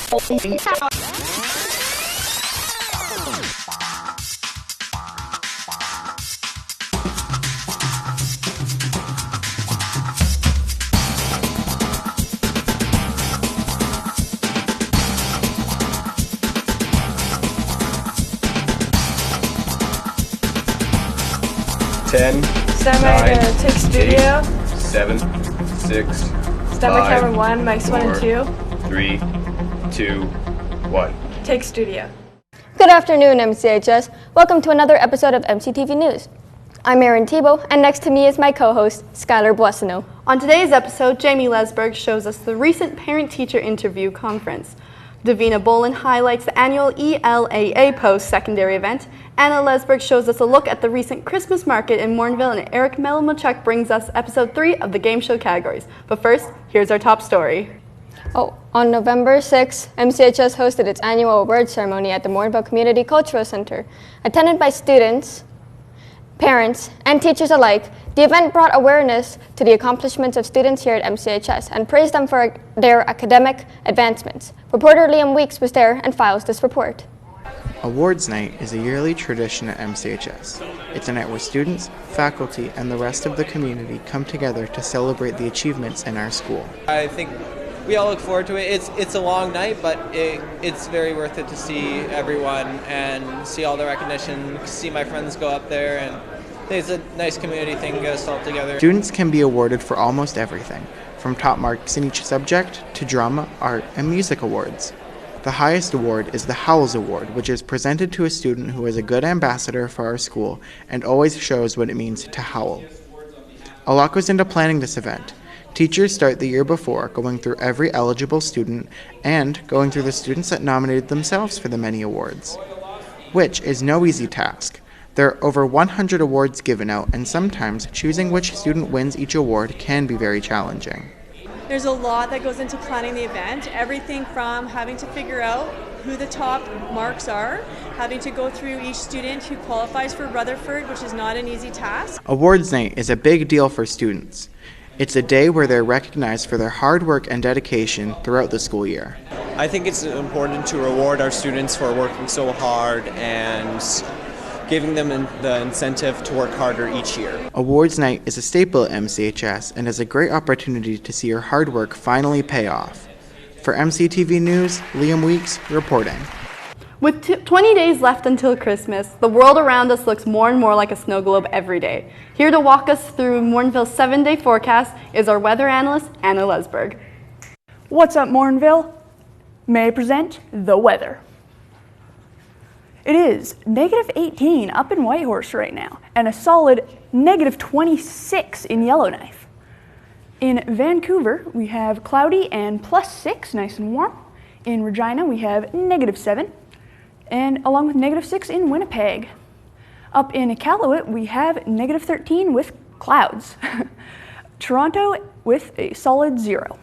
Ten, Semi to Take Studio. 7, 6, Stemmer 5, camera 1, mics 1 and 2. 3, 2, 1. Take Studio. Good afternoon, MCHS. Welcome to another episode of MCTV News. I'm Thibault, and next to me is my co-host, Skylar Boissonnault. On today's episode, Jamie Lesburg shows us the recent parent-teacher interview conference. Davina Bolen highlights the annual ELAA post-secondary event. Anna Lesburg shows us a look at the recent Christmas market in Morinville, and Eric Melnychuk brings us episode 3 of the game show categories. But first, here's our top story. On November 6th, MCHS hosted its annual award ceremony at the Morinville Community Cultural Center. Attended by students, parents, and teachers alike, the event brought awareness to the accomplishments of students here at MCHS and praised them for their academic advancements. Reporter Liam Weeks was there and files this report. Awards Night is a yearly tradition at MCHS. It's a night where students, faculty, and the rest of the community come together to celebrate the achievements in our school. I think we all look forward to it. It's a long night, but it's very worth it to see everyone and see all the recognition, see my friends go up there, and I think it's a nice community thing to get us all together. Students can be awarded for almost everything, from top marks in each subject to drama, art, and music awards. The highest award is the Howells Award, which is presented to a student who is a good ambassador for our school and always shows what it means to howl. A lot goes into planning this event. Teachers start the year before, going through every eligible student and going through the students that nominated themselves for the many awards, which is no easy task. There are over 100 awards given out, and sometimes choosing which student wins each award can be very challenging. There's a lot that goes into planning the event, everything from having to figure out who the top marks are, having to go through each student who qualifies for Rutherford, which is not an easy task. Awards Night is a big deal for students. It's a day where they're recognized for their hard work and dedication throughout the school year. I think it's important to reward our students for working so hard and giving them the incentive to work harder each year. Awards Night is a staple at MCHS and is a great opportunity to see your hard work finally pay off. For MCTV News, Liam Weeks reporting. With 20 days left until Christmas, the world around us looks more and more like a snow globe every day. Here to walk us through Morinville's 7-day forecast is our weather analyst, Anna Lesburg. What's up, Morinville? May I present the weather. It is -18 up in Whitehorse right now, and a solid -26 in Yellowknife. In Vancouver, we have cloudy and +6, nice and warm. In Regina, we have -7, and along with -6 in Winnipeg. Up in Iqaluit, we have -13 with clouds. Toronto with a solid 0.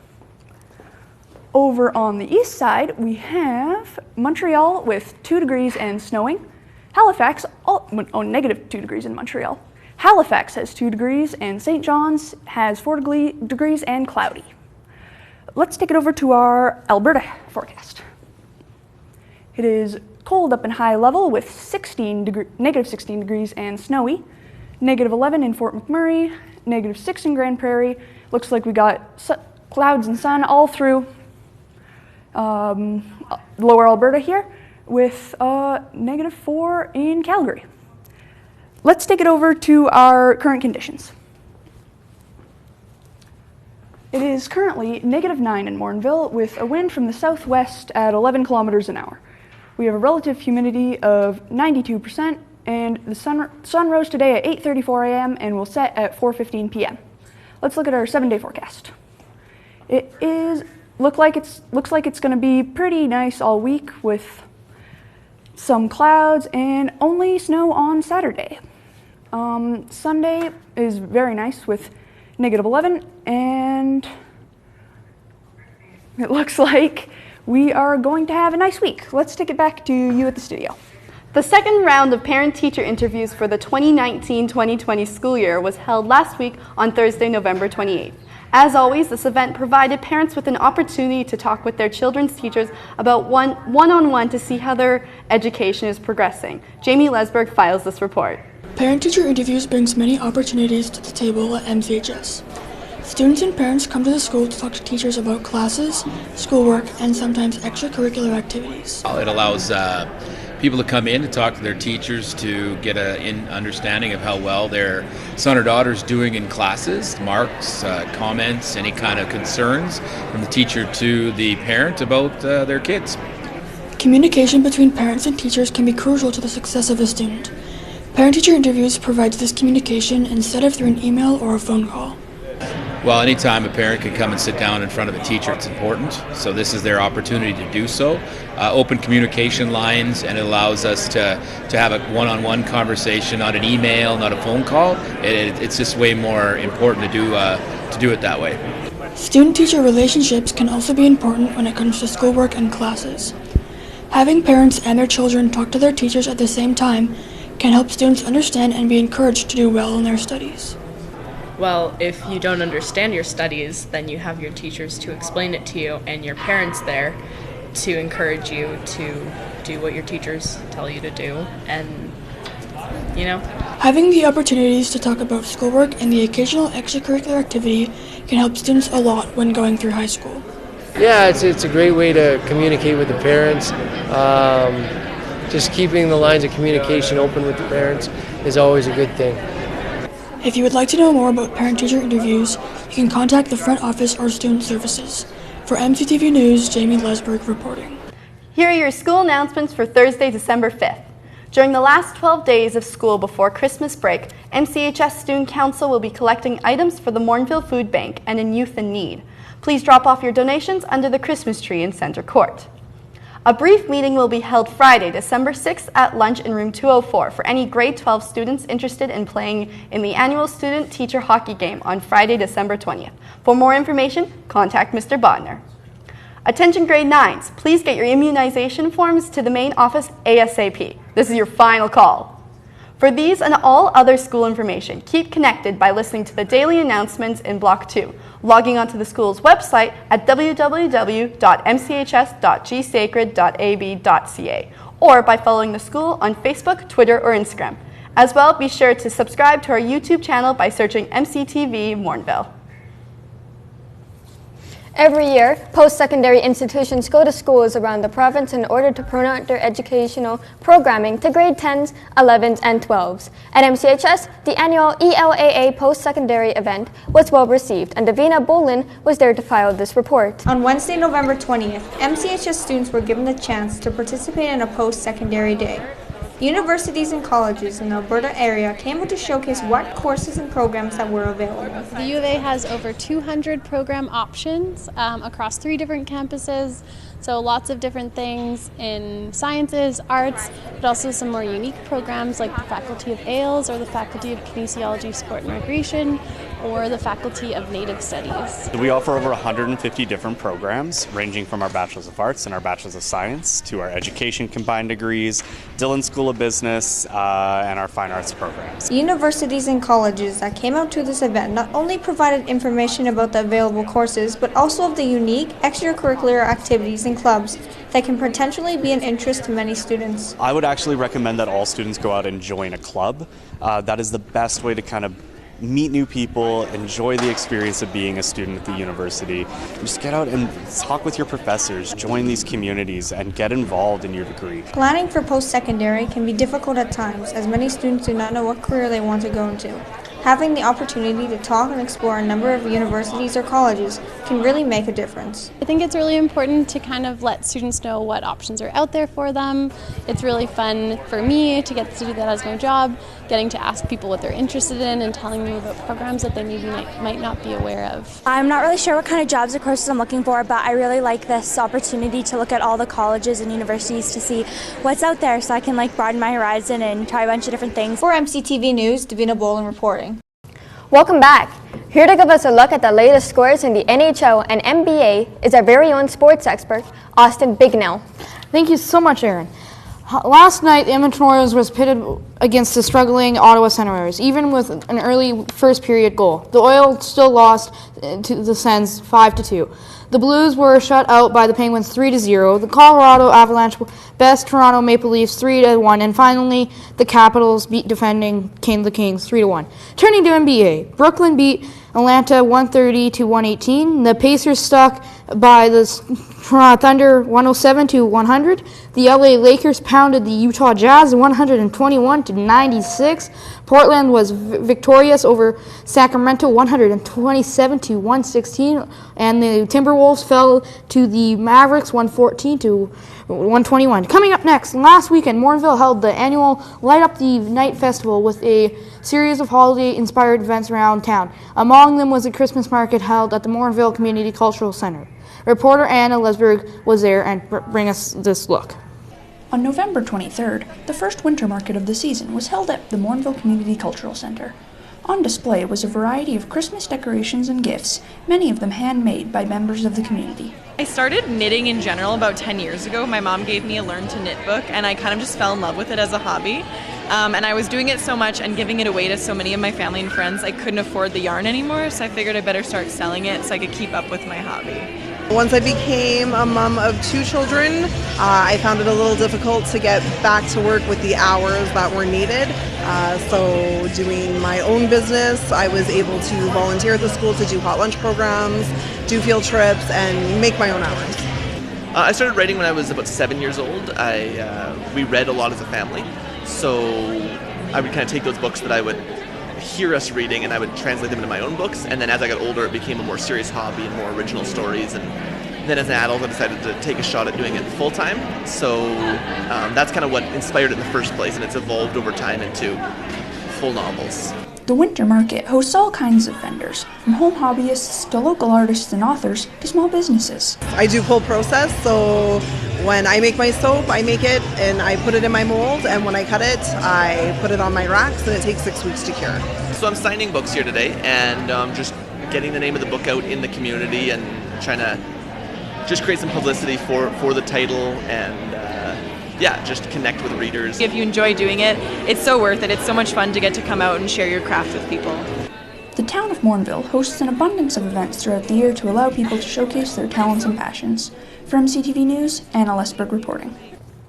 Over on the east side, we have Montreal with 2 degrees and snowing. Halifax, -2 degrees in Montreal. Halifax has 2 degrees, and St. John's has 4 degrees and cloudy. Let's take it over to our Alberta forecast. It is cold up in high level with -16 degrees and snowy. -11 in Fort McMurray, -6 in Grand Prairie. Looks like we got clouds and sun all through lower Alberta here, with -4 in Calgary. Let's take it over to our current conditions. It is currently -9 in Morinville with a wind from the southwest at 11 kilometers an hour. We have a relative humidity of 92%, and the sun rose today at 8:34 a.m. and will set at 4:15 p.m. Let's look at our 7-day forecast. Looks like it's going to be pretty nice all week with some clouds and only snow on Saturday. Sunday is very nice with -11, and it looks like we are going to have a nice week. Let's take it back to you at the studio. The second round of parent-teacher interviews for the 2019-2020 school year was held last week on Thursday, November 28th. As always, this event provided parents with an opportunity to talk with their children's teachers about one-on-one to see how their education is progressing. Jamie Lesburg files this report. Parent-teacher interviews brings many opportunities to the table at MCHS. Students and parents come to the school to talk to teachers about classes, schoolwork, and sometimes extracurricular activities. It allows people to come in to talk to their teachers to get an understanding of how well their son or daughter is doing in classes, marks, comments, any kind of concerns from the teacher to the parent about their kids. Communication between parents and teachers can be crucial to the success of a student. Parent-teacher interviews provides this communication instead of through an email or a phone call. Well, anytime a parent can come and sit down in front of a teacher, it's important. So this is their opportunity to do so. Open communication lines, and it allows us to have a one-on-one conversation, not an email, not a phone call. It's just way more important to do it that way. Student-teacher relationships can also be important when it comes to schoolwork and classes. Having parents and their children talk to their teachers at the same time can help students understand and be encouraged to do well in their studies. Well, if you don't understand your studies, then you have your teachers to explain it to you and your parents there to encourage you to do what your teachers tell you to do. And, having the opportunities to talk about schoolwork and the occasional extracurricular activity can help students a lot when going through high school. Yeah, it's a great way to communicate with the parents. Just keeping the lines of communication open with the parents is always a good thing. If you would like to know more about parent-teacher interviews, you can contact the front office or student services. For MCTV News, Jamie Lesburg reporting. Here are your school announcements for Thursday, December 5th. During the last 12 days of school before Christmas break, MCHS Student Council will be collecting items for the Morinville Food Bank and in Youth in Need. Please drop off your donations under the Christmas tree in Center Court. A brief meeting will be held Friday, December 6th at lunch in room 204 for any grade 12 students interested in playing in the annual student-teacher hockey game on Friday, December 20th. For more information, contact Mr. Bodner. Attention grade 9s, please get your immunization forms to the main office ASAP. This is your final call. For these and all other school information, keep connected by listening to the daily announcements in Block 2, logging onto the school's website at www.mchs.gsacred.ab.ca, or by following the school on Facebook, Twitter, or Instagram. As well, be sure to subscribe to our YouTube channel by searching MCTV Morinville. Every year, post-secondary institutions go to schools around the province in order to promote their educational programming to grade 10s, 11s, and 12s. At MCHS, the annual ELAA post-secondary event was well received, and Davina Bolen was there to file this report. On Wednesday, November 20th, MCHS students were given the chance to participate in a post-secondary day. Universities and colleges in the Alberta area came out to showcase what courses and programs that were available. The U of A has over 200 program options across 3 different campuses, so lots of different things in sciences, arts, but also some more unique programs like the Faculty of AILS or the Faculty of Kinesiology, Sport and Recreation, or the Faculty of Native Studies. We offer over 150 different programs, ranging from our Bachelor's of Arts and our Bachelor's of Science to our Education Combined Degrees, Dillon School of Business, and our Fine Arts programs. Universities and colleges that came out to this event not only provided information about the available courses, but also of the unique extracurricular activities and clubs that can potentially be an interest to many students. I would actually recommend that all students go out and join a club. That is the best way to kind of meet new people, enjoy the experience of being a student at the university. Just get out and talk with your professors, join these communities, and get involved in your degree. Planning for post-secondary can be difficult at times, as many students do not know what career they want to go into. Having the opportunity to talk and explore a number of universities or colleges can really make a difference. I think it's really important to kind of let students know what options are out there for them. It's really fun for me to get to do that as my job, getting to ask people what they're interested in and telling me about programs that they maybe might not be aware of. I'm not really sure what kind of jobs or courses I'm looking for, but I really like this opportunity to look at all the colleges and universities to see what's out there so I can broaden my horizon and try a bunch of different things. For MCTV News, Davina Bolen reporting. Welcome back. Here to give us a look at the latest scores in the NHL and NBA is our very own sports expert, Austin Bignell. Thank you so much, Aaron. Last night, the Edmonton Oilers was pitted against the struggling Ottawa Senators, even with an early first period goal. The Oil still lost to the Sens 5-2. The Blues were shut out by the Penguins 3-0. The Colorado Avalanche best Toronto Maple Leafs 3-1, and finally the Capitals beat defending the Kings 3-1. Turning to NBA, Brooklyn beat Atlanta 130-118. The Pacers stuck by the Thunder 107-100. The LA Lakers pounded the Utah Jazz 121-96. Portland was victorious over Sacramento 127-116, and the Timberwolves fell to the Mavericks 114-121. Coming up next, last weekend, Morinville held the annual Light Up the Night Festival with a series of holiday-inspired events around town. Among them was a Christmas market held at the Morinville Community Cultural Center. Reporter Anna Lesburg was there and bring us this look. On November 23rd, the first winter market of the season was held at the Morinville Community Cultural Center. On display was a variety of Christmas decorations and gifts, many of them handmade by members of the community. I started knitting in general about 10 years ago. My mom gave me a Learn to Knit book, and I kind of just fell in love with it as a hobby. And I was doing it so much and giving it away to so many of my family and friends, I couldn't afford the yarn anymore, so I figured I better start selling it so I could keep up with my hobby. Once I became a mom of 2 children, I found it a little difficult to get back to work with the hours that were needed. So doing my own business, I was able to volunteer at the school to do hot lunch programs, do field trips, and make my own hours. I started writing when I was about 7 years old. We read a lot as a family, so I would kind of take those books that I would hear us reading and I would translate them into my own books, and then as I got older it became a more serious hobby and more original stories, and then as an adult I decided to take a shot at doing it full time, so that's kind of what inspired it in the first place, and it's evolved over time into full novels. The winter market hosts all kinds of vendors, from home hobbyists to local artists and authors to small businesses. I do full process, so when I make my soap, I make it and I put it in my mold, and when I cut it, I put it on my racks, and it takes 6 weeks to cure. So I'm signing books here today, and just getting the name of the book out in the community and trying to just create some publicity for the title, and just connect with readers. If you enjoy doing it, it's so worth it. It's so much fun to get to come out and share your craft with people. The town of Morinville hosts an abundance of events throughout the year to allow people to showcase their talents and passions. For MCTV News, Anna Lesburg reporting.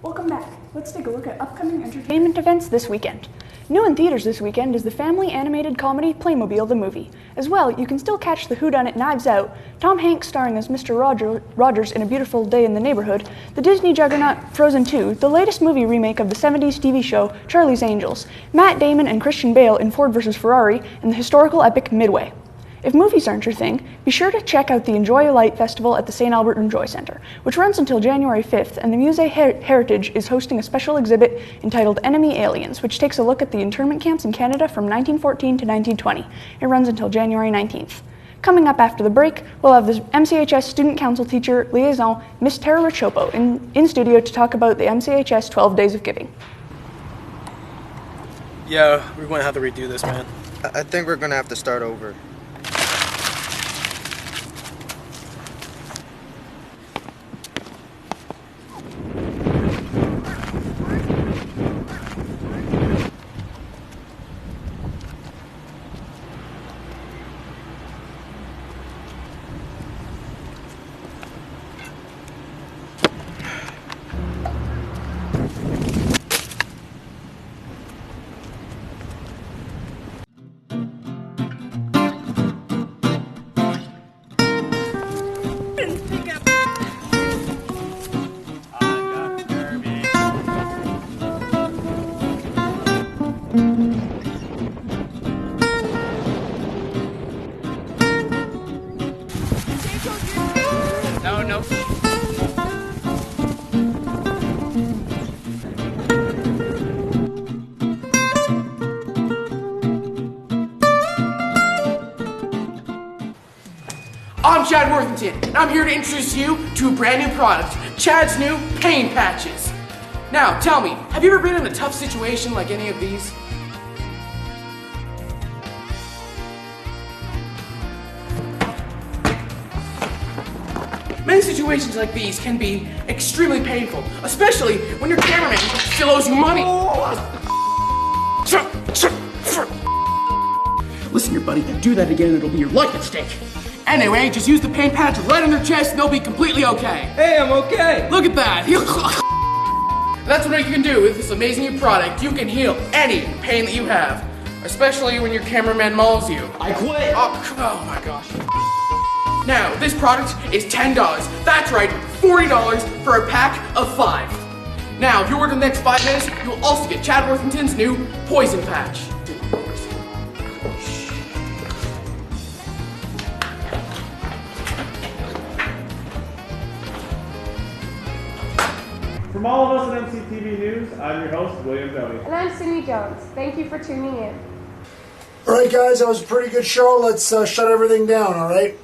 Welcome back. Let's take a look at upcoming entertainment events this weekend. New in theaters this weekend is the family animated comedy Playmobil the Movie. As well, you can still catch the whodunit Knives Out, Tom Hanks starring as Mr. Rogers in A Beautiful Day in the Neighborhood, the Disney juggernaut Frozen 2, the latest movie remake of the 70s TV show Charlie's Angels, Matt Damon and Christian Bale in Ford vs. Ferrari, and the historical epic Midway. If movies aren't your thing, be sure to check out the Enjoy Light Festival at the St. Albert Enjoy Center, which runs until January 5th, and the Musée Heritage is hosting a special exhibit entitled Enemy Aliens, which takes a look at the internment camps in Canada from 1914 to 1920. It runs until January 19th. Coming up after the break, we'll have the MCHS Student Council Teacher Liaison, Miss Tara Ricioppo, in studio to talk about the MCHS 12 Days of Giving. Yeah, we're going to have to redo this, man. I think we're going to have to start over. No. I'm Chad Worthington, and I'm here to introduce you to a brand new product, Chad's new pain patches. Now, tell me, have you ever been in a tough situation like any of these? Many situations like these can be extremely painful, especially when your cameraman still owes you money. Listen here, buddy, do that again and it'll be your life at stake. Anyway, just use the paint patch right on their chest and they'll be completely okay. Hey, I'm okay. Look at that. That's what you can do with this amazing new product. You can heal any pain that you have, especially when your cameraman mauls you. I quit. Oh my gosh. Now, this product is $10. That's right, $40 for a pack of 5. Now, if you order in the next 5 minutes, you'll also get Chad Worthington's new poison patch. From all of us at MCTV News, I'm your host, William Downey. And I'm Cindy Jones. Thank you for tuning in. All right, guys, that was a pretty good show. Let's shut everything down, all right?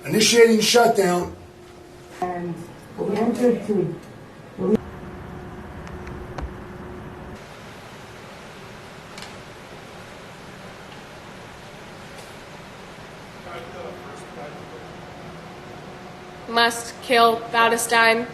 Initiating shutdown. And we entered to must kill Valdestein.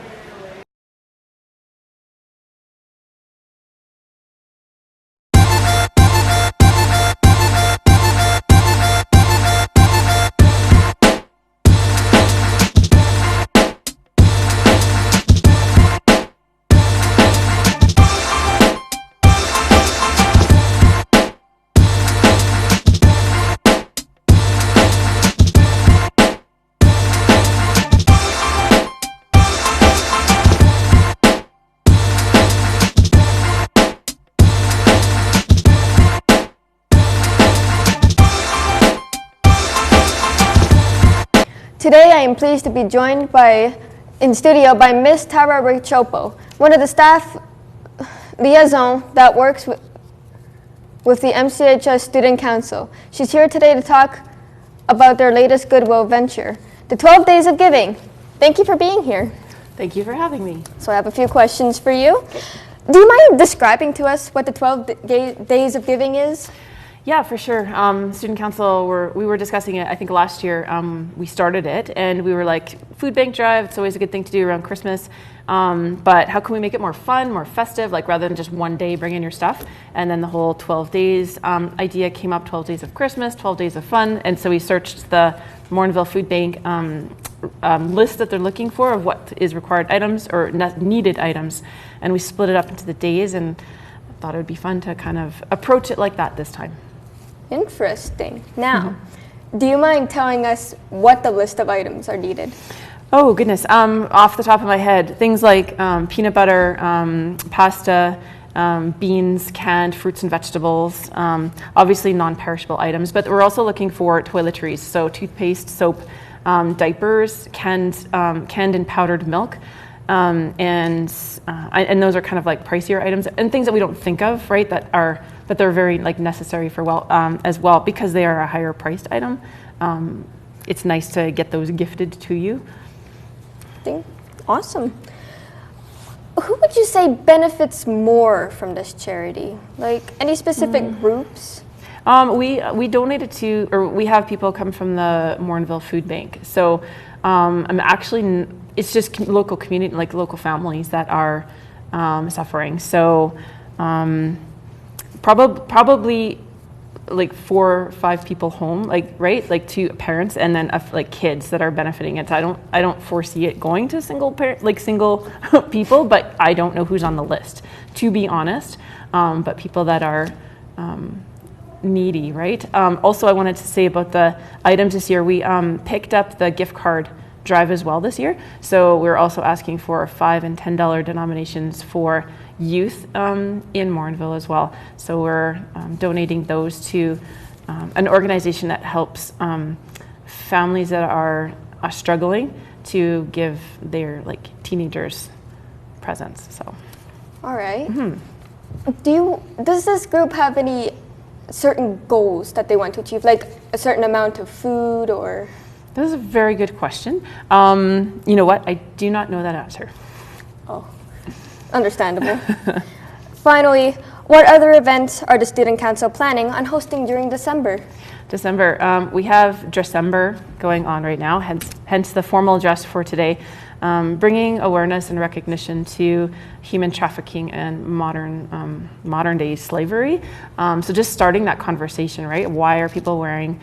Today I am pleased to be joined in studio by Miss Tara Ricioppo, one of the staff liaison that works with the MCHS Student Council. She's here today to talk about their latest Goodwill venture, the 12 Days of Giving. Thank you for being here. Thank you for having me. So I have a few questions for you. Okay. Do you mind describing to us what the 12 Days of Giving is? Yeah, for sure. Student Council, we were discussing it, I think last year, we started it, and we were like, food bank drive, it's always a good thing to do around Christmas, but how can we make it more fun, more festive, like rather than just one day bring in your stuff? And then the whole 12 days idea came up, 12 days of Christmas, 12 days of fun, and so we searched the Morinville Food Bank list that they're looking for of what is required items or needed items, and we split it up into the days, and thought it would be fun to kind of approach it like that this time. Interesting. Now, do you mind telling us what the list of items are needed? Oh, goodness. Off the top of my head, things like peanut butter, pasta, beans, canned fruits and vegetables, obviously non-perishable items, but we're also looking for toiletries, so toothpaste, soap, diapers, canned and powdered milk, and those are kind of like pricier items and things that we don't think of, right, but they're very like necessary for as well because they are a higher priced item. It's nice to get those gifted to you. Awesome. Who would you say benefits more from this charity? Like any specific groups? We donated to, or we have people come from the Morinville Food Bank. So it's just local community, like local families that are suffering. So probably like 4 or 5 people home, like right, like 2 parents and then like kids that are benefiting it. I don't foresee it going to single people, but I don't know who's on the list, to be honest. But people that are needy, right? Also, I wanted to say about the items this year. We picked up the gift card drive as well this year. So we're also asking for $5 and $10 denominations for youth in Morinville as well. So we're donating those to an organization that helps families that are struggling to give their like teenagers presents. So. All right. Does this group have any certain goals that they want to achieve, like a certain amount of food or? That is a very good question. You know what? I do not know that answer. Oh, understandable. Finally, What other events are the Student Council planning on hosting during December? We have December going on right now, hence the formal address for today, bringing awareness and recognition to human trafficking and modern day slavery. So just starting that conversation, right? Why are people wearing,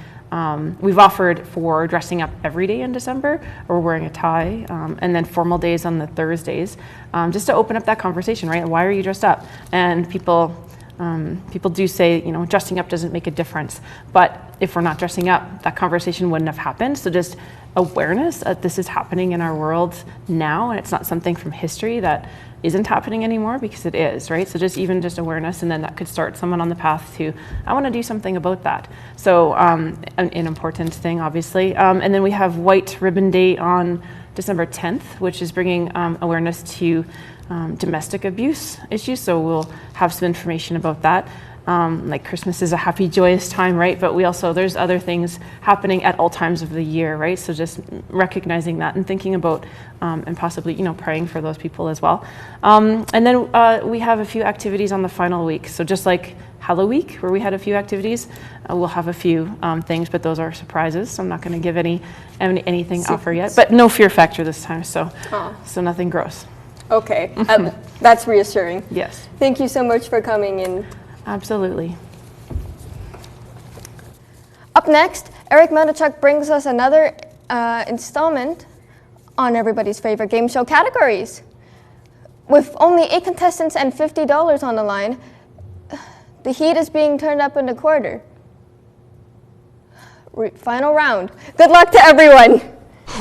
we've offered for dressing up every day in December, or wearing a tie, and then formal days on the Thursdays, just to open up that conversation, right? Why are you dressed up? And people do say, dressing up doesn't make a difference. But if we're not dressing up, that conversation wouldn't have happened. So just awareness that this is happening in our world now, and it's not something from history that isn't happening anymore, because it is, right? So just awareness, and then that could start someone on the path to, I want to do something about that. So an important thing, obviously. And then we have White Ribbon Day on December 10th, which is bringing awareness to domestic abuse issues. So we'll have some information about that. Like Christmas is a happy, joyous time, right? But there's other things happening at all times of the year, right? So just recognizing that and thinking about and possibly, praying for those people as well. And then we have a few activities on the final week. So just like Halloween Week, where we had a few activities, we'll have a few things, but those are surprises. So I'm not going to give anything offer yet. But no fear factor this time, so nothing gross. Okay, that's reassuring. Yes. Thank you so much for coming in. Absolutely. Up next, Eric Melnychuk brings us another installment on everybody's favorite game show categories. With only 8 contestants and $50 on the line, the heat is being turned up in the quarter. Final round. Good luck to everyone.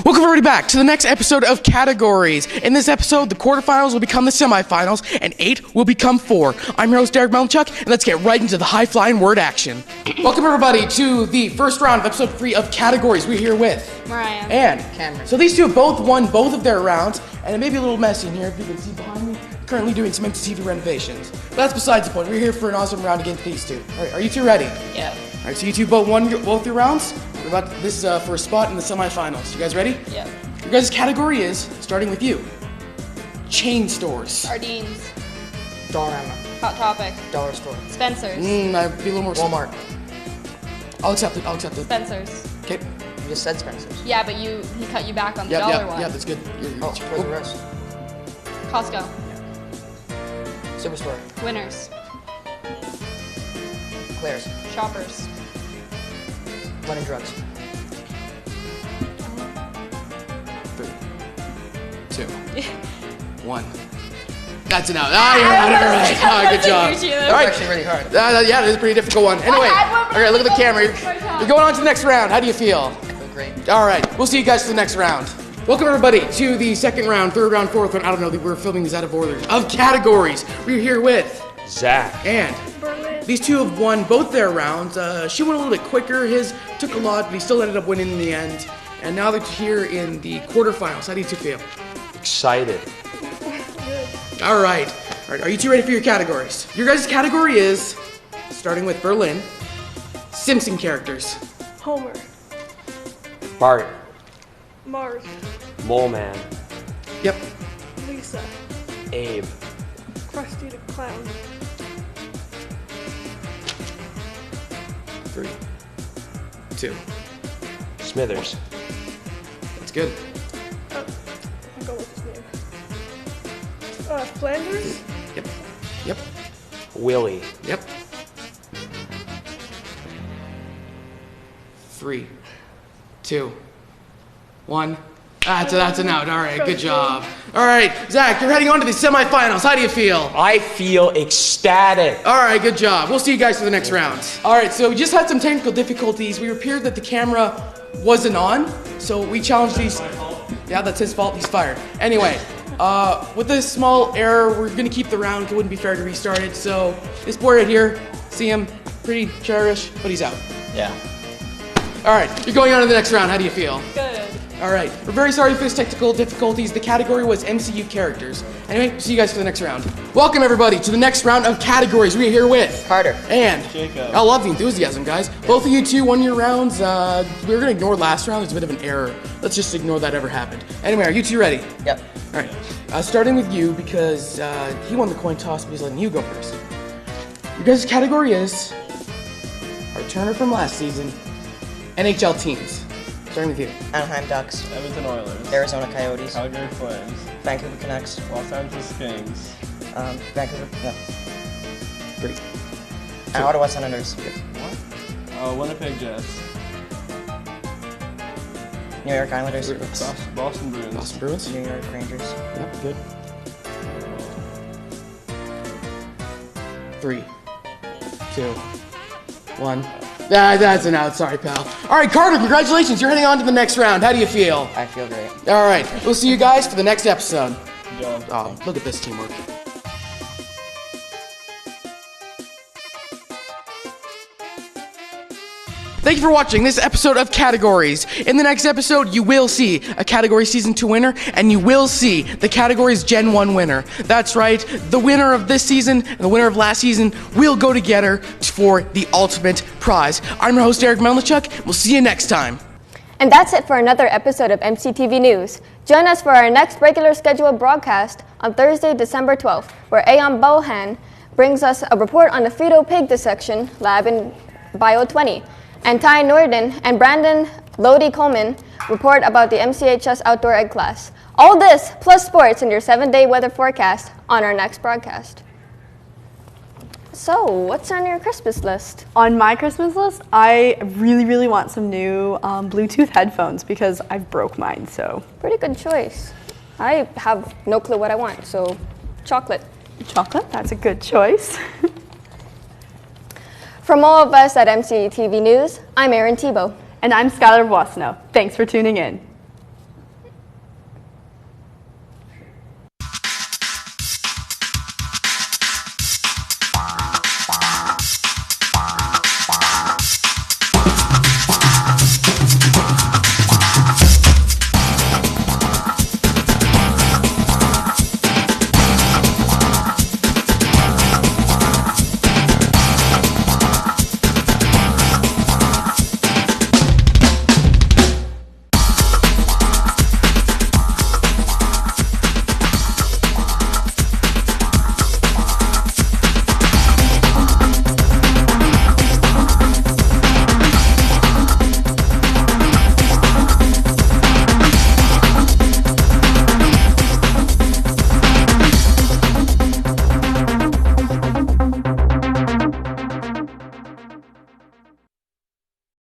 Welcome everybody back to the next episode of Categories. In this episode, the quarterfinals will become the semifinals, and 8 will become 4. I'm your host, Eric Melnychuk, and let's get right into the high-flying word action. Welcome everybody to the first round of episode 3 of Categories. We're here with Mariah and Cameron. So these two have both won both of their rounds, and it may be a little messy in here, if you can see behind me. Currently doing some MCTV renovations. But that's besides the point. We're here for an awesome round against these two. All right, are you two ready? Yeah. All right, so you two both won both your rounds. This is for a spot in the semifinals. You guys ready? Yeah. Your guys' category is, starting with you, chain stores. Sardines. Dollarama. Hot Topic. Dollar store. Spencer's. I'd be a little more. Walmart. I'll accept it. Spencer's. Okay. You just said Spencer's. Yeah, but he cut you back on the dollar one. Yeah, that's good. Toys R Us. Costco. Superstore. Winners. Claire's. Shoppers. London Drugs. 3, 2, 1. That's enough. You're right. Good job. All right. Actually really hard. Yeah, it is a pretty difficult one. Anyway, okay, look at the camera. You're going on to the next round. How do you feel? I feel great. All right, we'll see you guys for the next round. Welcome everybody to the second round, third round, fourth round. I don't know, we're filming these out of order. Of categories. We're here with Zach and these two have won both their rounds. She went a little bit quicker. His took a lot, but he still ended up winning in the end. And now they're here in the quarterfinals. How do you two feel? Excited. All right. Are you two ready for your categories? Your guys' category is, starting with Berlin, Simpson characters. Homer. Bart. Marge. Mole Man. Yep. Lisa. Abe. Krusty the Clown. 3, 2. Smithers. That's good. I'll go with his name. Flanders. Yep. Willie. Yep. 3, 2, 1. That's an out. All right, good job. All right, Zach, you're heading on to the semifinals. How do you feel? I feel ecstatic. All right, good job. We'll see you guys for the next round. All right, so we just had some technical difficulties. We appeared that the camera wasn't on, so we challenged these. Yeah, that's his fault. He's fired. Anyway, with this small error, we're going to keep the round. It wouldn't be fair to restart it. So this boy right here, see him? Pretty cherish, but he's out. Yeah. All right, you're going on to the next round. How do you feel? Good. All right, we're very sorry for this technical difficulties. The category was MCU characters. Anyway, see you guys for the next round. Welcome everybody to the next round of categories. We're here with Carter and Jacob. I love the enthusiasm, guys. Both of you two won your rounds. We were gonna ignore last round. There's a bit of an error. Let's just ignore that ever happened. Anyway, are you two ready? Yep. All right, starting with you because he won the coin toss, but he's letting you go first. Your guys' category is our returner from last season, NHL teams. Starting with you. Anaheim Ducks, Edmonton Oilers, Arizona Coyotes, Calgary Flames, Vancouver Canucks, Los Angeles Kings, Vancouver, no, 3. and Ottawa Senators, Winnipeg Jets, New York Islanders, Boston Bruins, Boston Bruins. New York Rangers, Yep, good. 3, 2, 1. That's an out. Sorry, pal. All right, Carter, congratulations. You're heading on to the next round. How do you feel? I feel great. All right, we'll see you guys for the next episode. Good job. Oh, look at this teamwork. Thank you for watching this episode of Categories. In the next episode, you will see a Category Season 2 winner, and you will see the Categories Gen 1 winner. That's right, the winner of this season and the winner of last season will go together for the ultimate prize. I'm your host, Eric Melnychuk. We'll see you next time. And that's it for another episode of MCTV News. Join us for our next regular scheduled broadcast on Thursday, December 12th, where Ayan Bolen brings us a report on the fetal pig dissection lab in Bio 20. And Ty Norden and Brandon Lodi Coleman report about the MCHS outdoor egg class. All this plus sports in your 7-day weather forecast on our next broadcast. So, what's on your Christmas list? On my Christmas list, I really want some new Bluetooth headphones because I've broke mine, so. Pretty good choice. I have no clue what I want, so chocolate. Chocolate? That's a good choice. From all of us at MCTV News, I'm Erin Thibault. And I'm Skylar Boissonnault. Thanks for tuning in.